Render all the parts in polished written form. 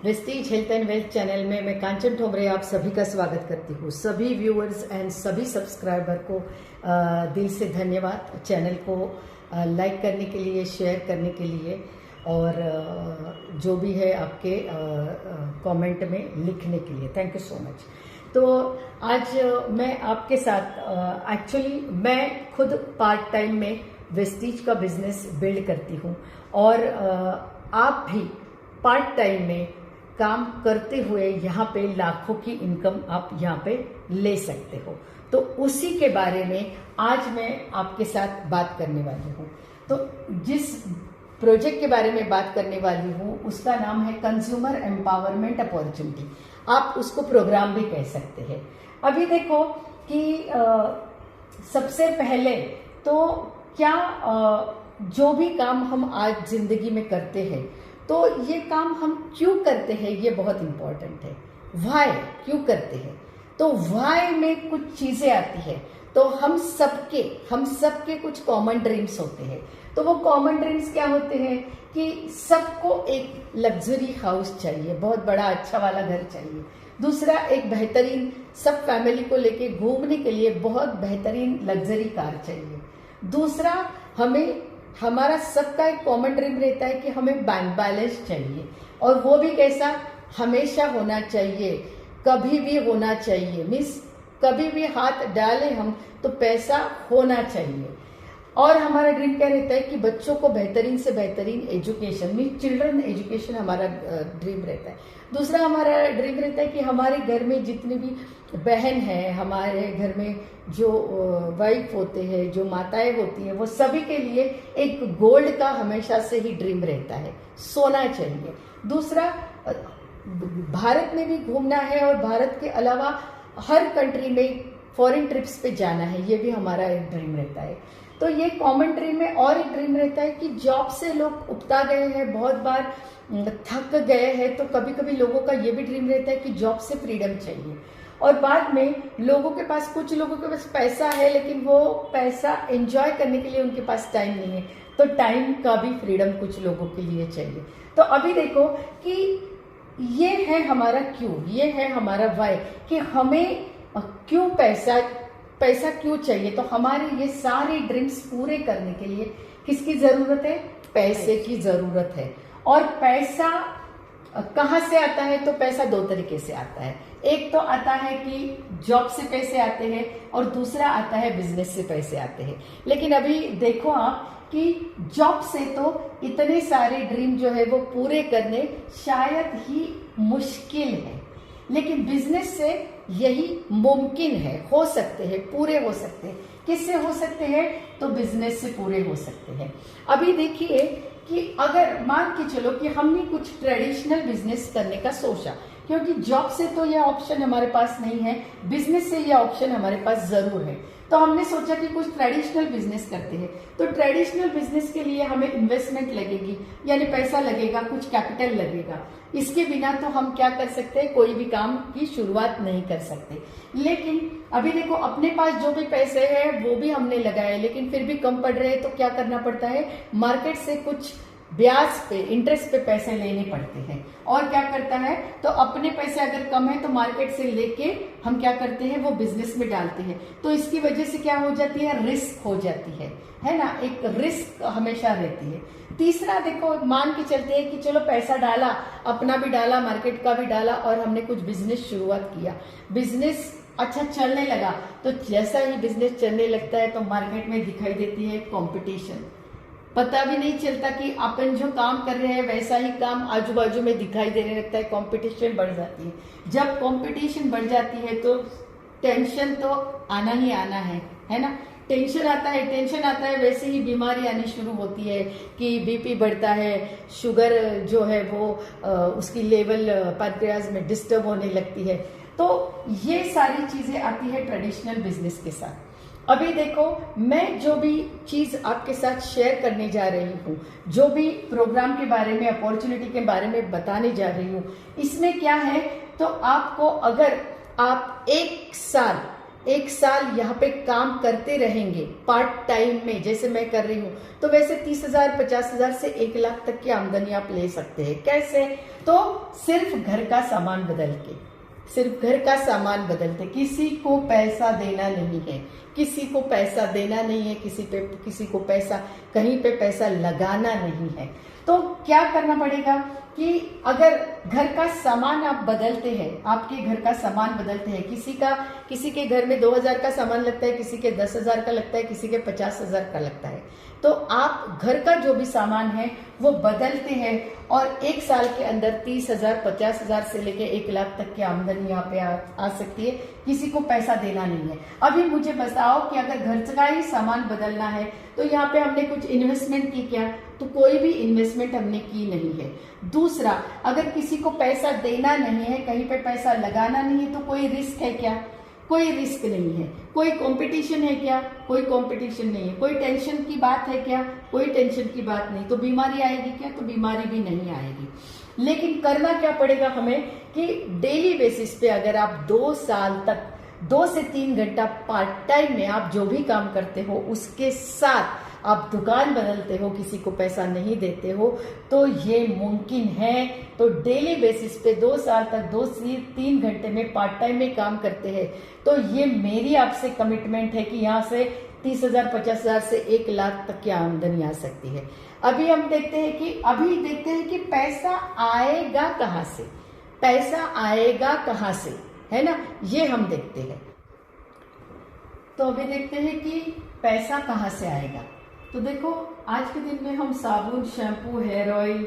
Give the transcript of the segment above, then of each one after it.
Vestige health and wealth channel में मैं कांचन ठोमरे आप सभी का स्वागत करती हूँ। सभी व्यूअर्स एंड सभी सब्सक्राइबर को दिल से धन्यवाद। चैनल को लाइक करने के लिए, शेयर करने के लिए और जो भी है आपके कमेंट में लिखने के लिए थैंक यू सो मच। तो आज मैं आपके साथ एक्चुअली मैं खुद पार्ट टाइम में वेस्टीज का बिजनेस बिल्ड करती हूँ और आप भी पार्ट टाइम में काम करते हुए यहाँ पे लाखों की इनकम आप यहाँ पे ले सकते हो। तो उसी के बारे में आज मैं आपके साथ बात करने वाली हूँ। तो जिस प्रोजेक्ट के बारे में बात करने वाली हूँ उसका नाम है कंज्यूमर एम्पावरमेंट अपॉर्चुनिटी। आप उसको प्रोग्राम भी कह सकते हैं। अभी देखो कि सबसे पहले तो क्या जो भी काम हम आज जिंदगी में करते हैं तो ये काम हम क्यों करते हैं, ये बहुत इंपॉर्टेंट है। व्हाई क्यों करते हैं, तो व्हाई में कुछ चीजें आती है। तो हम सबके कुछ कॉमन ड्रीम्स होते हैं। तो वो कॉमन ड्रीम्स क्या होते हैं कि सबको एक लग्जरी हाउस चाहिए, बहुत बड़ा अच्छा वाला घर चाहिए। दूसरा, एक बेहतरीन सब फैमिली को लेके घूमने के लिए बहुत बेहतरीन लग्जरी कार चाहिए। दूसरा, हमारा सबका एक कॉमन ड्रीम रहता है कि हमें बैंक बैलेंस चाहिए, और वो भी कैसा, हमेशा होना चाहिए, कभी भी होना चाहिए। मीन्स कभी भी हाथ डालें हम तो पैसा होना चाहिए। और हमारा ड्रीम क्या रहता है कि बच्चों को बेहतरीन से बेहतरीन एजुकेशन, मीन्स चिल्ड्रन एजुकेशन हमारा ड्रीम रहता है। दूसरा, हमारा ड्रीम रहता है कि हमारे घर में जितनी भी बहन है, हमारे घर में जो वाइफ होते हैं, जो माताएं होती हैं, वो सभी के लिए एक गोल्ड का हमेशा से ही ड्रीम रहता है, सोना चाहिए। दूसरा, भारत में भी घूमना है और भारत के अलावा हर कंट्री में फॉरेन ट्रिप्स पे जाना है, ये भी हमारा एक ड्रीम रहता है। तो ये कॉमन ड्रीम है। और एक ड्रीम रहता है कि जॉब से लोग उबता गए हैं, बहुत बार थक गए हैं, तो कभी कभी लोगों का ये भी ड्रीम रहता है कि जॉब से फ्रीडम चाहिए। और बाद में लोगों के पास, कुछ लोगों के पास पैसा है लेकिन वो पैसा एंजॉय करने के लिए उनके पास टाइम नहीं है, तो टाइम का भी फ्रीडम कुछ लोगों के लिए चाहिए। तो अभी देखो कि ये है हमारा क्यों, ये है हमारा वाई, कि हमें क्यों पैसा क्यों चाहिए। तो हमारे ये सारे ड्रीम्स पूरे करने के लिए किसकी जरूरत है, पैसे की जरूरत है। और पैसा कहाँ से आता है, तो पैसा दो तरीके से आता है। एक तो आता है कि जॉब से पैसे आते हैं और दूसरा आता है बिजनेस से पैसे आते हैं। लेकिन अभी देखो आप कि जॉब से तो इतने सारे ड्रीम जो है वो पूरे करने शायद ही मुश्किल है, लेकिन बिजनेस से यही मुमकिन है, हो सकते हैं, पूरे हो सकते हैं। किससे हो सकते हैं, तो बिजनेस से पूरे हो सकते हैं। अभी देखिए कि अगर मान के चलो कि हमने कुछ ट्रेडिशनल बिजनेस करने का सोचा, क्योंकि जॉब से तो यह ऑप्शन हमारे पास नहीं है, बिजनेस से यह ऑप्शन हमारे पास जरूर है। तो हमने सोचा कि कुछ ट्रेडिशनल बिजनेस करते हैं। तो ट्रेडिशनल बिजनेस के लिए हमें इन्वेस्टमेंट लगेगी, यानी पैसा लगेगा, कुछ कैपिटल लगेगा। इसके बिना तो हम क्या कर सकते हैं, कोई भी काम की शुरुआत नहीं कर सकते। लेकिन अभी देखो, अपने पास जो भी पैसे हैं वो भी हमने लगाए, लेकिन फिर भी कम पड़ रहे हैं, तो क्या करना पड़ता है, मार्केट से कुछ ब्याज पे, इंटरेस्ट पे पैसे लेने पड़ते हैं। और क्या करता है, तो अपने पैसे अगर कम है तो मार्केट से लेके हम क्या करते हैं, वो बिजनेस में डालते हैं। तो इसकी वजह से क्या हो जाती है, रिस्क हो जाती है ना, एक रिस्क हमेशा रहती है। तीसरा, देखो मान के चलते हैं कि चलो पैसा डाला, अपना भी डाला, मार्केट का भी डाला, और हमने कुछ बिजनेस शुरुआत किया, बिजनेस अच्छा चलने लगा। तो जैसा ही बिजनेस चलने लगता है तो मार्केट में दिखाई देती है कंपटीशन। पता भी नहीं चलता कि अपन जो काम कर रहे हैं वैसा ही काम आजू बाजू में दिखाई देने लगता है, कंपटीशन बढ़ जाती है। जब कंपटीशन बढ़ जाती है तो टेंशन तो आना ही आना है ना। टेंशन आता है, वैसे ही बीमारी आनी शुरू होती है कि बीपी बढ़ता है, शुगर जो है वो उसकी लेवल पैनक्रियाज में डिस्टर्ब होने लगती है। तो ये सारी चीजें आती है ट्रेडिशनल बिजनेस के साथ। अभी देखो, मैं जो भी चीज आपके साथ शेयर करने जा रही हूँ, जो भी प्रोग्राम के बारे में, अपॉर्चुनिटी के बारे में बताने जा रही हूँ, इसमें क्या है, तो आपको अगर आप एक साल एक साल यहाँ पे काम करते रहेंगे पार्ट टाइम में, जैसे मैं कर रही हूँ, तो वैसे 30,000, 50,000 से 1 लाख तक की आमदनी आप ले सकते हैं। कैसे? तो सिर्फ घर का सामान बदल के, सिर्फ घर का सामान बदलते, किसी को पैसा देना नहीं है, किसी को पैसा देना नहीं है, किसी को पैसा, कहीं पे पैसा लगाना नहीं है। तो क्या करना पड़ेगा कि अगर घर का सामान आप बदलते हैं, आपके घर का सामान बदलते हैं, किसी के घर में 2,000 का सामान लगता है, किसी के 10,000 का लगता है, किसी के 50,000 का लगता है, तो आप घर का जो भी सामान है वो बदलते हैं और 1 साल के अंदर 30,000, 50,000 से लेके 1 लाख तक की आमदनी यहाँ पे आ सकती है। किसी को पैसा देना नहीं है। अभी मुझे बताओ कि अगर घर का ही सामान बदलना है तो यहाँ पे हमने कुछ इन्वेस्टमेंट की क्या? तो कोई भी इन्वेस्टमेंट हमने की नहीं है। दूसरा, अगर किसी को पैसा देना नहीं है, कहीं पे पैसा लगाना नहीं है, तो कोई रिस्क है क्या? कोई रिस्क नहीं है। कोई कंपटीशन है क्या? कोई कंपटीशन नहीं है। कोई टेंशन की बात है क्या? कोई टेंशन की बात नहीं। तो बीमारी आएगी क्या? तो बीमारी भी नहीं आएगी। लेकिन करना क्या पड़ेगा हमें कि डेली बेसिस पे अगर आप 2 साल तक 2 से 3 घंटा पार्ट टाइम में आप जो भी काम करते हो उसके साथ आप दुकान बदलते हो, किसी को पैसा नहीं देते हो, तो ये मुमकिन है। तो डेली बेसिस पे 2 साल तक 2 से 3 घंटे में पार्ट टाइम में काम करते हैं, तो ये मेरी आपसे कमिटमेंट है कि यहाँ से 30,000, 50,000 से 1 लाख तक की आमदनी आ सकती है। अभी देखते हैं कि पैसा आएगा कहाँ से, पैसा आएगा कहाँ से, है ना, ये हम देखते हैं। तो अभी देखते हैं कि पैसा कहाँ से आएगा। तो देखो, आज के दिन में हम साबुन, shampoo, hair oil,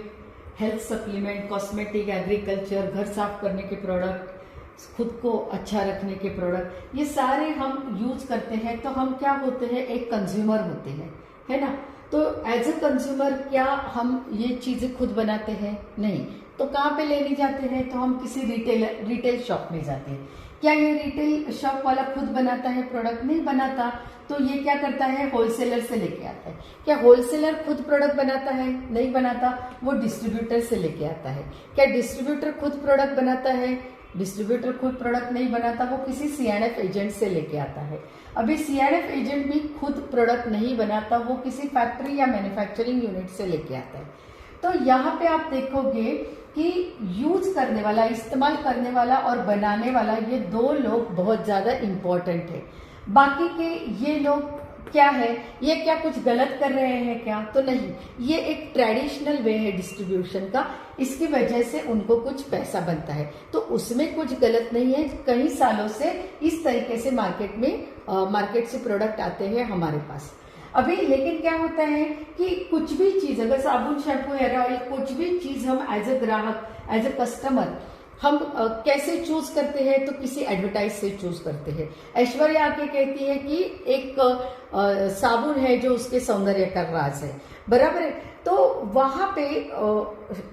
health supplement, cosmetic, agriculture, घर साफ करने के प्रोडक्ट, खुद को अच्छा रखने के प्रोडक्ट, ये सारे हम यूज करते हैं। तो हम क्या होते हैं? एक कंज्यूमर होते हैं, है ना। तो एज ए कंज्यूमर क्या हम ये चीजें खुद बनाते हैं? नहीं। तो कहाँ पे लेने जाते हैं? तो हम किसी रिटेल शॉप में जाते हैं। क्या ये रिटेल शॉप वाला खुद बनाता है प्रोडक्ट? नहीं बनाता। तो ये क्या करता है? होलसेलर से लेके आता है। क्या होलसेलर खुद प्रोडक्ट बनाता है? नहीं बनाता। वो डिस्ट्रीब्यूटर से लेके आता है। क्या डिस्ट्रीब्यूटर खुद प्रोडक्ट बनाता है? डिस्ट्रीब्यूटर खुद प्रोडक्ट नहीं बनाता, वो किसी सीएनएफ एजेंट से लेके आता है। अभी सीएनएफ एजेंट भी खुद प्रोडक्ट नहीं बनाता, वो किसी फैक्ट्री या मैन्युफैक्चरिंग यूनिट से लेके आता है। तो यहाँ पे आप देखोगे कि यूज करने वाला, इस्तेमाल करने वाला और बनाने वाला, ये 2 लोग बहुत ज्यादा इंपॉर्टेंट है। बाकी के ये लोग क्या है? ये क्या कुछ गलत कर रहे हैं क्या? तो नहीं, ये एक ट्रेडिशनल वे है डिस्ट्रीब्यूशन का, इसकी वजह से उनको कुछ पैसा बनता है, तो उसमें कुछ गलत नहीं है। कई सालों से इस तरीके से मार्केट से प्रोडक्ट आते हैं हमारे पास। अभी लेकिन क्या होता है कि कुछ भी चीज, अगर साबुन, शैम्पू, हेयर ऑयल, कुछ भी चीज हम एज ए ग्राहक, एज ए कस्टमर हम कैसे चूज करते हैं? तो किसी एडवर्टाइज से चूज करते हैं। ऐश्वर्या आके कहती है कि एक साबुन है जो उसके सौंदर्य का राज है, बराबर है। तो वहां पे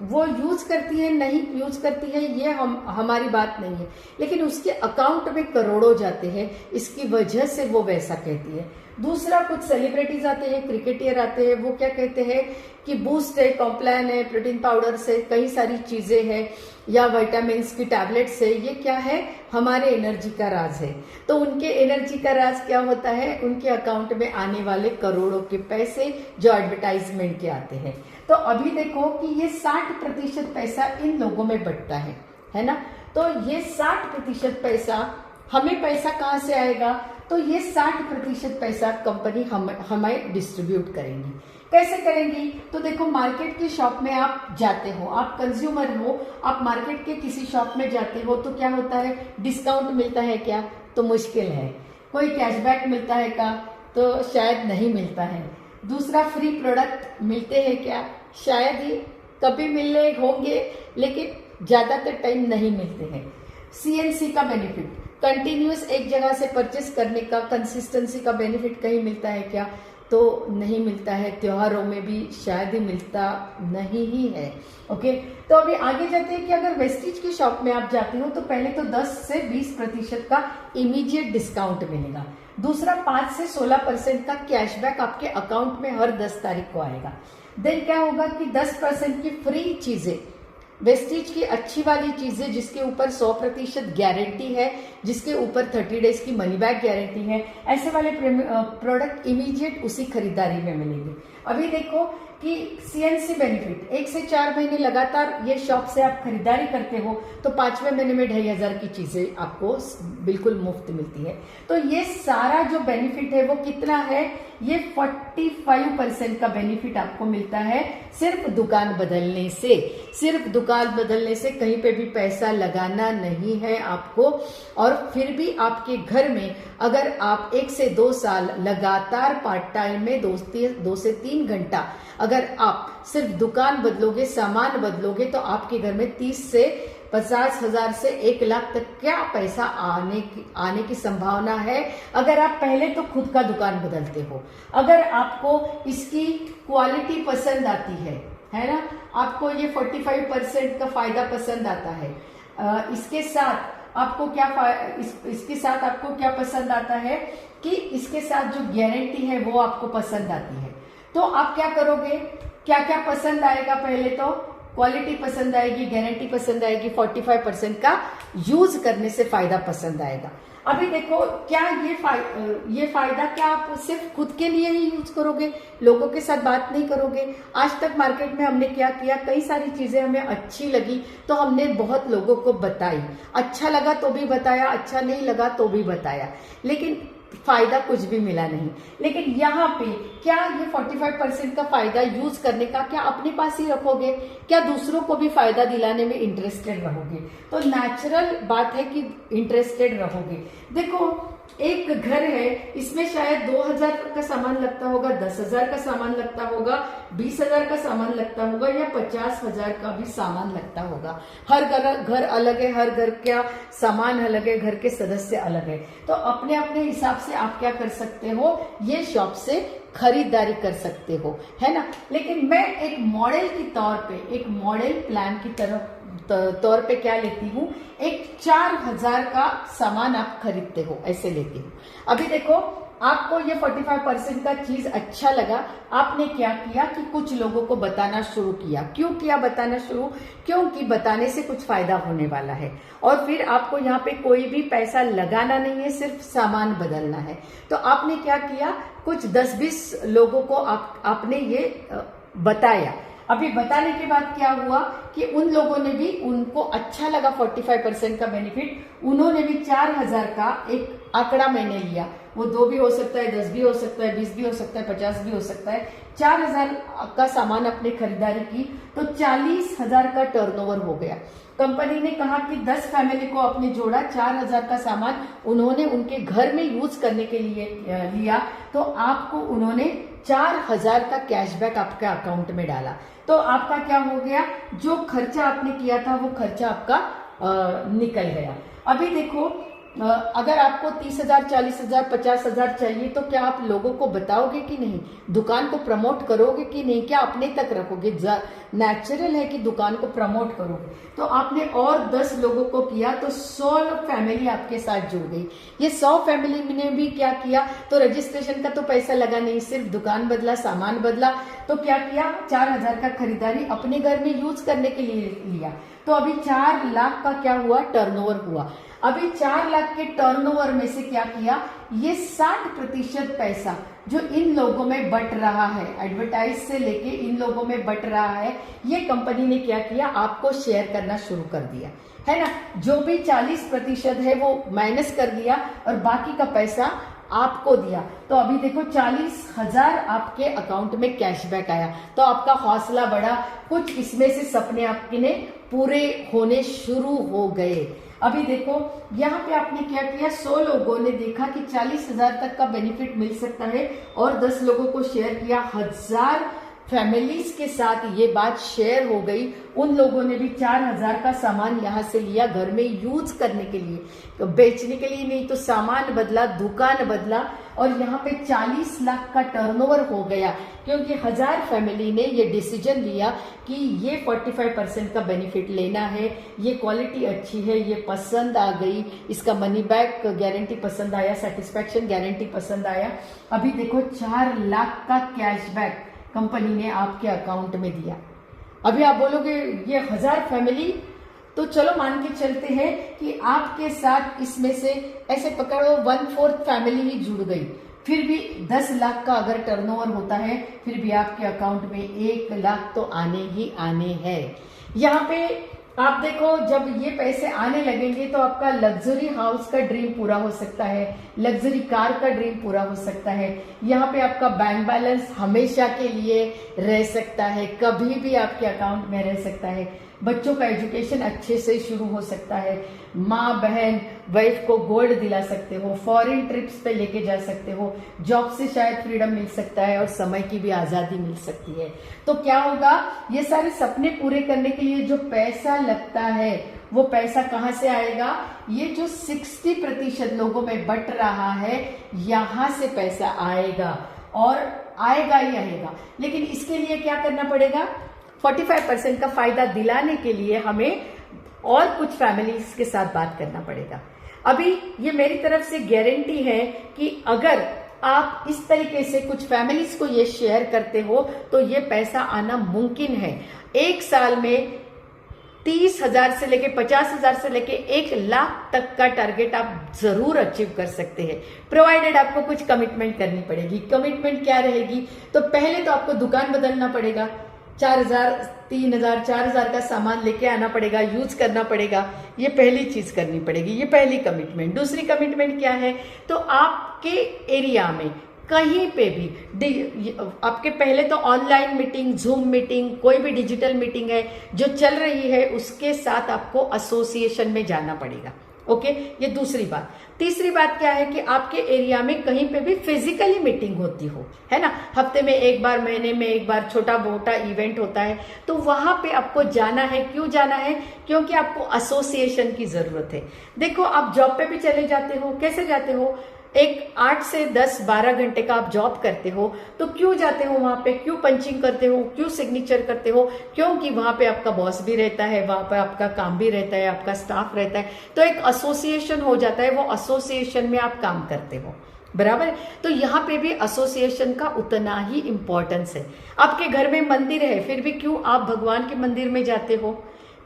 वो यूज करती है, नहीं यूज करती है, ये हमारी बात नहीं है, लेकिन उसके अकाउंट में करोड़ों जाते हैं, इसकी वजह से वो वैसा कहती है। दूसरा, कुछ सेलिब्रिटीज आते हैं, क्रिकेटर आते हैं, वो क्या कहते हैं कि बूस्ट है, कॉम्प्लान है, प्रोटीन पाउडर से कई सारी चीजें हैं, या विटामिन की टैबलेट्स है, ये क्या है? हमारे एनर्जी का राज है। तो उनके एनर्जी का राज क्या होता है? उनके अकाउंट में आने वाले करोड़ों के पैसे जो एडवर्टाइजमेंट के आते हैं। तो अभी देखो कि ये 60% पैसा इन लोगों में बटता है ना। तो ये 60% पैसा, हमें पैसा कहाँ से आएगा? तो ये 60% पैसा कंपनी हमें डिस्ट्रीब्यूट करेंगी। कैसे करेंगी? तो देखो, मार्केट की शॉप में आप जाते हो, आप कंज्यूमर हो, आप मार्केट के किसी शॉप में जाते हो, तो क्या होता है? डिस्काउंट मिलता है क्या? तो मुश्किल है। कोई कैशबैक मिलता है क्या? तो शायद नहीं मिलता है। दूसरा, फ्री प्रोडक्ट मिलते हैं क्या? शायद ही कभी मिलने होंगे, लेकिन ज्यादातर टाइम नहीं मिलते हैं। सीएनसी का बेनिफिट, कंटिन्यूअस एक जगह से परचेस करने का, कंसिस्टेंसी का बेनिफिट कहीं मिलता है क्या? तो नहीं मिलता है। त्योहारों में भी शायद ही मिलता नहीं ही है। ओके, तो अभी आगे जाते हैं कि अगर वेस्टीज की शॉप में आप जाते हो तो पहले तो 10 से 20% का इमीडिएट डिस्काउंट मिलेगा। दूसरा, 5 से 16% का कैशबैक आपके अकाउंट में हर 10 तारीख को आएगा। देन क्या होगा कि 10% की फ्री चीजें वेस्टीज की अच्छी वाली चीजें जिसके ऊपर 100% गारंटी है, जिसके ऊपर 30 डेज की मनी बैक गारंटी है, ऐसे वाले प्रोडक्ट इमीडिएट उसी खरीदारी में मिलेंगे। अभी देखो कि सीएनसी बेनिफिट 1 से 4 महीने लगातार ये शॉप से आप खरीदारी करते हो तो 5वें महीने में 2500 की चीजें आपको बिल्कुल मुफ्त मिलती है। तो ये सारा जो बेनिफिट है वो कितना है, ये 45% का बेनिफिट आपको मिलता है सिर्फ दुकान बदलने से। सिर्फ दुकान बदलने से कहीं पे भी पैसा लगाना नहीं है आपको। और फिर भी आपके घर में अगर आप 1 से 2 साल लगातार पार्ट टाइम में 2 से 3 घंटा अगर आप सिर्फ दुकान बदलोगे, सामान बदलोगे, तो आपके घर में 30 से 50,000 से 1 लाख तक क्या पैसा आने की संभावना है अगर आप पहले तो खुद का दुकान बदलते हो। अगर आपको इसकी क्वालिटी पसंद आती है ना, आपको ये 45% का फायदा पसंद आता है, इसके साथ आपको इसके साथ आपको क्या पसंद आता है कि इसके साथ जो गारंटी है वो आपको पसंद आती है, तो आप क्या करोगे, क्या क्या पसंद आएगा, पहले तो क्वालिटी पसंद आएगी, गारंटी पसंद आएगी, 45% का यूज करने से फायदा पसंद आएगा। अभी देखो क्या ये फायदा क्या आप सिर्फ खुद के लिए ही यूज करोगे, लोगों के साथ बात नहीं करोगे। आज तक मार्केट में हमने क्या किया, कई सारी चीजें हमें अच्छी लगी तो हमने बहुत लोगों को बताई, अच्छा लगा तो भी बताया, अच्छा नहीं लगा तो भी बताया, लेकिन फायदा कुछ भी मिला नहीं। लेकिन यहाँ पे क्या ये 45% का फायदा यूज करने का क्या अपने पास ही रखोगे, क्या दूसरों को भी फायदा दिलाने में इंटरेस्टेड रहोगे? तो नेचुरल बात है कि इंटरेस्टेड रहोगे। देखो एक घर है, इसमें शायद 2000 का सामान लगता होगा, 10,000 का सामान लगता होगा, 20,000 का सामान लगता होगा या 50,000 का भी सामान लगता होगा। हर घर अलग है, हर घर का सामान अलग है, घर के सदस्य अलग है। तो अपने अपने हिसाब से आप क्या कर सकते हो, ये शॉप से खरीदारी कर सकते हो, है ना। लेकिन मैं एक मॉडल के तौर पे, एक मॉडल प्लान की तौर पे क्या लेती हूँ, एक 4000 का सामान आप खरीदते हो, ऐसे लेती हूँ। अभी देखो आपको ये 45% का चीज अच्छा लगा, आपने क्या किया कि कुछ लोगों को बताना शुरू किया। क्यों किया बताना शुरू? क्योंकि बताने से कुछ फायदा होने वाला है और फिर आपको यहाँ पे कोई भी पैसा लगाना नहीं है, सिर्फ सामान बदलना है। तो आपने क्या किया, कुछ 10-20 लोगों को आपने ये बताया। अभी बताने के बाद क्या हुआ कि उन लोगों ने भी, उनको अच्छा लगा 45% का बेनिफिट, उन्होंने भी 4000 का एक आंकड़ा मैंने लिया। वो 2 भी हो सकता है, 10 भी हो सकता है, 20 भी हो सकता है, 50 भी हो सकता है। 4000 का सामान अपने खरीदारी की तो 40,000 का टर्नओवर हो गया। कंपनी ने कहा कि 10 फैमिली को आपने जोड़ा, 4000 का सामान उन्होंने उनके घर में यूज करने के लिए लिया, तो आपको उन्होंने 4000 का कैशबैक आपके अकाउंट में डाला। तो आपका क्या हो गया, जो खर्चा आपने किया था वो खर्चा आपका निकल गया। अभी देखो अगर आपको 30,000, 40,000, 50,000 चाहिए तो क्या आप लोगों को बताओगे कि नहीं, दुकान को प्रमोट करोगे कि नहीं, क्या अपने तक रखोगे? नेचुरल है कि दुकान को प्रमोट करोगे। तो आपने और 10 लोगों को किया तो 100 फैमिली आपके साथ जुड़ गई। ये 100 फैमिली ने भी क्या किया, तो रजिस्ट्रेशन का तो पैसा लगा नहीं, सिर्फ दुकान बदला, सामान बदला। तो क्या किया, 4000 का खरीदारी अपने घर में यूज करने के लिए लिया। तो अभी 4 लाख का क्या हुआ, टर्नओवर हुआ। अभी 4 लाख के टर्नओवर में से क्या किया, ये 60% पैसा जो इन लोगों में बट रहा है, एडवर्टाइज से लेके इन लोगों में बट रहा है, ये कंपनी ने क्या किया, आपको शेयर करना शुरू कर दिया, है ना। जो भी 40% है वो माइनस कर दिया और बाकी का पैसा आपको दिया। तो अभी देखो 40,000 आपके अकाउंट में कैशबैक आया, तो आपका हौसला बढ़ा, कुछ इसमें से सपने आपके पूरे होने शुरू हो गए। अभी देखो यहाँ पे आपने क्या किया, 100 लोगों ने देखा कि 40,000 तक का बेनिफिट मिल सकता है और 10 लोगों को शेयर किया, 1000 फैमिलीज के साथ ये बात शेयर हो गई। उन लोगों ने भी 4000 का सामान यहाँ से लिया घर में यूज करने के लिए, तो बेचने के लिए नहीं, तो सामान बदला, दुकान बदला और यहाँ पे 40 लाख का टर्नओवर हो गया, क्योंकि 1000 फैमिली ने ये डिसीजन लिया कि ये 45% का बेनिफिट लेना है, ये क्वालिटी अच्छी है, ये पसंद आ गई, इसका मनी बैक गारंटी पसंद आया, सेटिस्फैक्शन गारंटी पसंद आया। अभी देखो 4 लाख का कैशबैक कंपनी ने आपके अकाउंट में दिया। अभी आप बोलोगे ये 1000 फैमिली, तो चलो मान के चलते हैं कि आपके साथ इसमें से ऐसे पकड़ो 1/4 फैमिली ही जुड़ गई, फिर भी 10 लाख का अगर टर्नओवर होता है, फिर भी आपके अकाउंट में 1 लाख तो आने ही आने हैं। यहाँ पे आप देखो, जब ये पैसे आने लगेंगे तो आपका लग्जरी हाउस का ड्रीम पूरा हो सकता है, लग्जरी कार का ड्रीम पूरा हो सकता है। यहाँ पे आपका बैंक बैलेंस हमेशा के लिए रह सकता है, कभी भी आपके अकाउंट में रह सकता है। बच्चों का एजुकेशन अच्छे से शुरू हो सकता है, माँ बहन वाइफ को गोल्ड दिला सकते हो, फॉरेन ट्रिप्स पे लेके जा सकते हो, जॉब से शायद फ्रीडम मिल सकता है और समय की भी आजादी मिल सकती है। तो क्या होगा, ये सारे सपने पूरे करने के लिए जो पैसा लगता है वो पैसा कहाँ से आएगा? ये जो 60% लोगों में बट रहा है, यहां से पैसा आएगा और आएगा ही आएगा। लेकिन इसके लिए क्या करना पड़ेगा? 45% का फायदा दिलाने के लिए हमें और कुछ फैमिलीज के साथ बात करना पड़ेगा। अभी ये मेरी तरफ से गारंटी है कि अगर आप इस तरीके से कुछ फैमिलीज को ये शेयर करते हो तो ये पैसा आना मुमकिन है। एक साल में 30,000 से लेके 50,000 से लेके 1 लाख तक का टारगेट आप जरूर अचीव कर सकते हैं, प्रोवाइडेड आपको कुछ कमिटमेंट करनी पड़ेगी। कमिटमेंट क्या रहेगी? तो पहले तो आपको दुकान बदलना पड़ेगा, 4,000, 3,000, 4,000 का सामान लेके आना पड़ेगा, यूज करना पड़ेगा। ये पहली चीज करनी पड़ेगी, ये पहली कमिटमेंट। दूसरी कमिटमेंट क्या है? तो आपके एरिया में कहीं पे भी आपके पहले तो ऑनलाइन मीटिंग, जूम मीटिंग, कोई भी डिजिटल मीटिंग है जो चल रही है, उसके साथ आपको एसोसिएशन में जाना पड़ेगा। ओके, ये दूसरी बात। तीसरी बात क्या है कि आपके एरिया में कहीं पे भी फिजिकली मीटिंग होती हो, है ना, हफ्ते में एक बार, महीने में एक बार छोटा मोटा इवेंट होता है, तो वहां पे आपको जाना है। क्यों जाना है? क्योंकि आपको एसोसिएशन की जरूरत है। देखो, आप जॉब पे भी चले जाते हो, कैसे जाते हो? एक 8 से 10, 12 घंटे का आप जॉब करते हो, तो क्यों जाते हो वहां पे? क्यों पंचिंग करते हो? क्यों सिग्नेचर करते हो? क्योंकि वहां पे आपका बॉस भी रहता है, वहां पे आपका काम भी रहता है, आपका स्टाफ रहता है, तो एक एसोसिएशन हो जाता है, वो एसोसिएशन में आप काम करते हो, बराबर है। तो यहाँ पे भी एसोसिएशन का उतना ही इंपॉर्टेंस है। आपके घर में मंदिर है, फिर भी क्यों आप भगवान के मंदिर में जाते हो?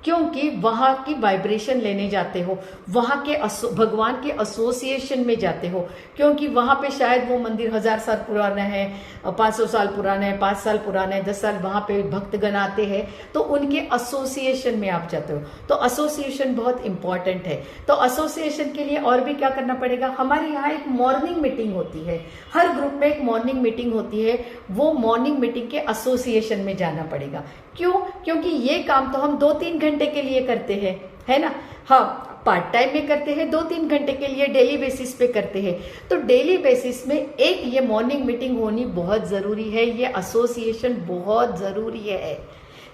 क्योंकि वहां की वाइब्रेशन लेने जाते हो, वहां के भगवान के एसोसिएशन में जाते हो, क्योंकि वहां पे शायद वो मंदिर 1000 साल पुराना है, 500 साल पुराना है, 5 साल पुराना है, 10 साल वहां पे भक्तगण आते हैं, तो उनके एसोसिएशन में आप जाते हो। तो एसोसिएशन बहुत इंपॉर्टेंट है। तो एसोसिएशन के लिए और भी क्या करना पड़ेगा? हमारे यहाँ एक मॉर्निंग मीटिंग होती है, हर ग्रुप में एक मॉर्निंग मीटिंग होती है, वो मॉर्निंग मीटिंग के एसोसिएशन में जाना पड़ेगा। क्यों? क्योंकि ये काम तो हम 2-3 घंटे के लिए करते हैं, है ना। हाँ, पार्ट टाइम में करते हैं, 2-3 घंटे के लिए डेली बेसिस पे करते हैं। तो डेली बेसिस में एक ये मॉर्निंग मीटिंग होनी बहुत जरूरी है, ये एसोसिएशन बहुत जरूरी है।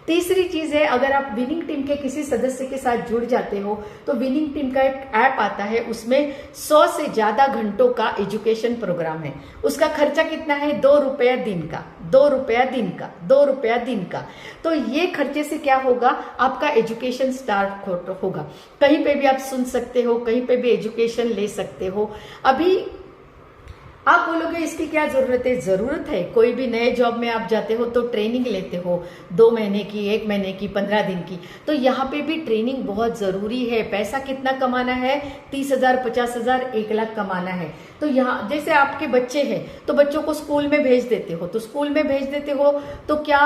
तीसरी चीज है, अगर आप विनिंग टीम के किसी सदस्य के साथ जुड़ जाते हो तो विनिंग टीम का एक ऐप आता है, उसमें 100 से ज्यादा घंटों का एजुकेशन प्रोग्राम है। उसका खर्चा कितना है? 2 रुपया दिन का, 2 रुपया दिन का, 2 रुपया दिन का। तो ये खर्चे से क्या होगा? आपका एजुकेशन स्टार्ट होगा। कहीं पे भी आप सुन सकते हो, कहीं पे भी एजुकेशन ले सकते हो। अभी आप बोलोगे इसकी क्या जरूरत है? जरूरत है। कोई भी नए जॉब में आप जाते हो तो ट्रेनिंग लेते हो, 2 महीने की, 1 महीने की, 15 दिन की। तो यहाँ पे भी ट्रेनिंग बहुत जरूरी है। पैसा कितना कमाना है? 30,000, 50,000, 1 लाख कमाना है। तो यहाँ जैसे आपके बच्चे हैं तो बच्चों को स्कूल में भेज देते हो, तो स्कूल में भेज देते हो तो क्या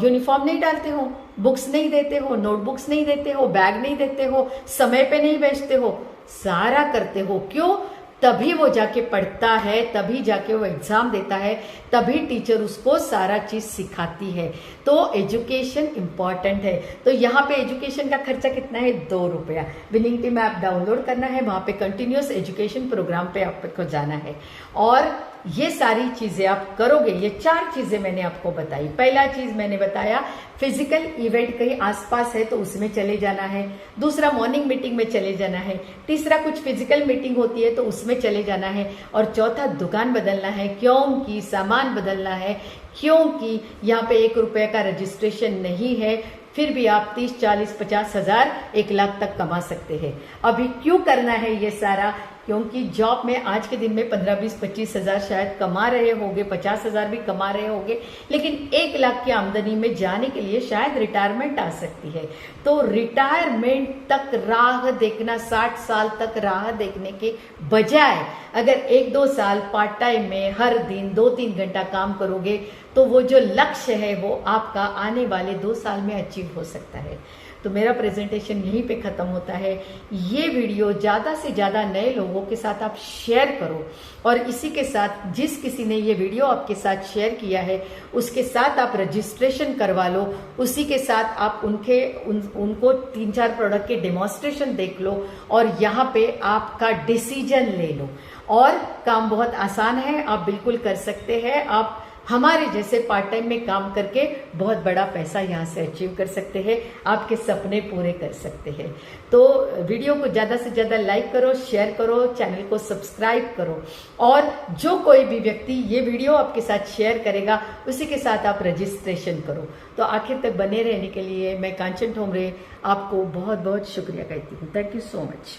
यूनिफॉर्म नहीं डालते हो, बुक्स नहीं देते हो, नोटबुक्स नहीं देते हो, बैग नहीं देते हो, समय पे नहीं भेजते हो, सारा करते हो। क्यों? तभी वो जाके पढ़ता है, तभी जाके वो एग्जाम देता है, तभी टीचर उसको सारा चीज सिखाती है। तो एजुकेशन इंपॉर्टेंट है। तो यहाँ पे एजुकेशन का खर्चा कितना है? 2 रुपया। विनिंग टीम ऐप डाउनलोड करना है, वहां पे कंटिन्यूअस एजुकेशन प्रोग्राम पे आपको जाना है और ये सारी चीजें आप करोगे। ये 4 चीजें मैंने आपको बताई। पहला चीज मैंने बताया, फिजिकल इवेंट कहीं आसपास है तो उसमें चले जाना है। दूसरा, मॉर्निंग मीटिंग में चले जाना है। तीसरा, कुछ फिजिकल मीटिंग होती है तो उसमें चले जाना है। और चौथा, दुकान बदलना है, क्योंकि सामान बदलना है, क्योंकि यहाँ पे 1 रुपये का रजिस्ट्रेशन नहीं है, फिर भी आप 30, 40, 50 हजार, 1 लाख तक कमा सकते हैं। अभी क्यों करना है ये सारा? क्योंकि जॉब में आज के दिन में 15, 20, 25 हजार शायद कमा रहे होंगे, 50,000 भी कमा रहे होंगे, लेकिन 1 लाख की आमदनी में जाने के लिए शायद रिटायरमेंट आ सकती है। तो रिटायरमेंट तक राह देखना, 60 साल तक राह देखने के बजाय अगर 1-2 साल पार्ट टाइम में हर दिन 2-3 घंटा काम करोगे तो वो जो लक्ष्य है वो आपका आने वाले 2 साल में अचीव हो सकता है। तो मेरा प्रेजेंटेशन यहीं पे ख़त्म होता है। ये वीडियो ज़्यादा से ज़्यादा नए लोगों के साथ आप शेयर करो, और इसी के साथ जिस किसी ने ये वीडियो आपके साथ शेयर किया है उसके साथ आप रजिस्ट्रेशन करवा लो, उसी के साथ आप उनको 3-4 प्रोडक्ट के डेमोन्स्ट्रेशन देख लो और यहाँ पे आपका डिसीजन ले लो। और काम बहुत आसान है, आप बिल्कुल कर सकते हैं। आप हमारे जैसे पार्ट टाइम में काम करके बहुत बड़ा पैसा यहाँ से अचीव कर सकते हैं, आपके सपने पूरे कर सकते हैं। तो वीडियो को ज़्यादा से ज़्यादा लाइक करो, शेयर करो, चैनल को सब्सक्राइब करो, और जो कोई भी व्यक्ति ये वीडियो आपके साथ शेयर करेगा उसी के साथ आप रजिस्ट्रेशन करो। तो आखिर तक बने रहने के लिए मैं कांचन ठोमरे आपको बहुत बहुत शुक्रिया कहती हूँ। Thank you so much.